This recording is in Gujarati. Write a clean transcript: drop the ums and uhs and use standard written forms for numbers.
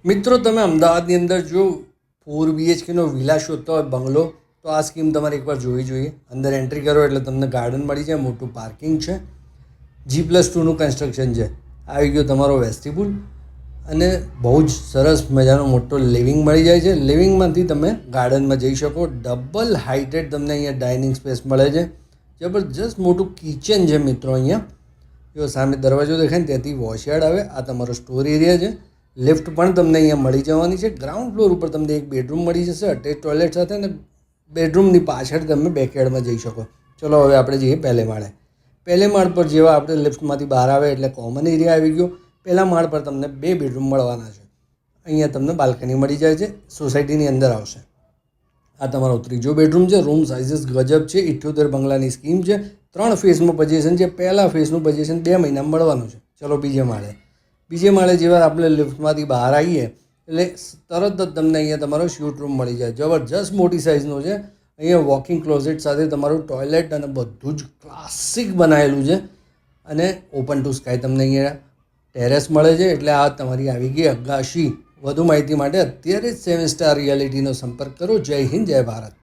મિત્રો તમે અમદાવાદની અંદર જો 4 BHKનો વિલા શોધતો હોય બંગલો તો આ સ્કીમ તમારે એકવાર જોવી જોઈએ. અંદર એન્ટ્રી કરો એટલે તમને ગાર્ડન મળી જાય, મોટું પાર્કિંગ છે, G+2નું કન્સ્ટ્રક્શન છે, આવી ગયો તમારો વેસ્ટિબ્યુલ અને બહુ જ સરસ મજાનો મોટો લિવિંગ મળી જાય છે. લિવિંગમાંથી તમે ગાર્ડનમાં જઈ શકો. ડબલ હાઇટેડ તમને અહીંયા ડાઇનિંગ સ્પેસ મળે છે. જબરજસ્ત મોટું કિચન છે મિત્રો. અહીંયા જો સામે દરવાજો દેખાય ને ત્યાંથી વોશયાર્ડ આવે. આ તમારો સ્ટોર એરિયા છે. લિફ્ટ પણ તમને અહીંયા મળી જવાની છે. ગ્રાઉન્ડ ફ્લોર ઉપર તમને એક બેડરૂમ મળી જશે અટેચ ટોયલેટ સાથે, અને બેડરૂમની પાછળ તમે બેકયાર્ડમાં જઈ શકો. ચલો હવે આપણે જઈએ પહેલે માળે. પહેલે માળ પર જેવા આપણે લિફ્ટમાંથી બહાર આવે એટલે કોમન એરિયા આવી ગયો. પહેલા માળ પર તમને 2 બેડરૂમ મળવાના છે. અહીંયા તમને બાલ્કની મળી જાય છે, સોસાયટીની અંદર આવશે. આ તમારો ત્રીજો બેડરૂમ છે. રૂમ સાઇઝીસ ગજબ છે. 78 બંગલાની સ્કીમ છે. 3 ફેઝમાં પોઝિશન છે. પહેલા ફેઝનું પોઝિશન 2 મહિનામાં મળવાનું છે. ચલો બીજે માળે જેવા આપણે લિફ્ટમાંથી બહાર આવીએ એટલે તરત જ તમને અહીંયા તમારો શૂટ રૂમ મળી જાય. જબરજસ્ત મોટી સાઇઝનો છે. અહીંયા વોકિંગ ક્લોઝેટ સાથે તમારું ટોયલેટ અને બધું જ ક્લાસિક બનાવેલું છે. અને ઓપન ટુ સ્કાય તમને અહીંયા ટેરેસ મળે છે. એટલે આ તમારી આવી ગઈ અગાશી. વધુ માહિતી માટે અત્યારે જ 7 સ્ટાર રિયાલિટીનો સંપર્ક કરો. જય હિન્દ, જય ભારત.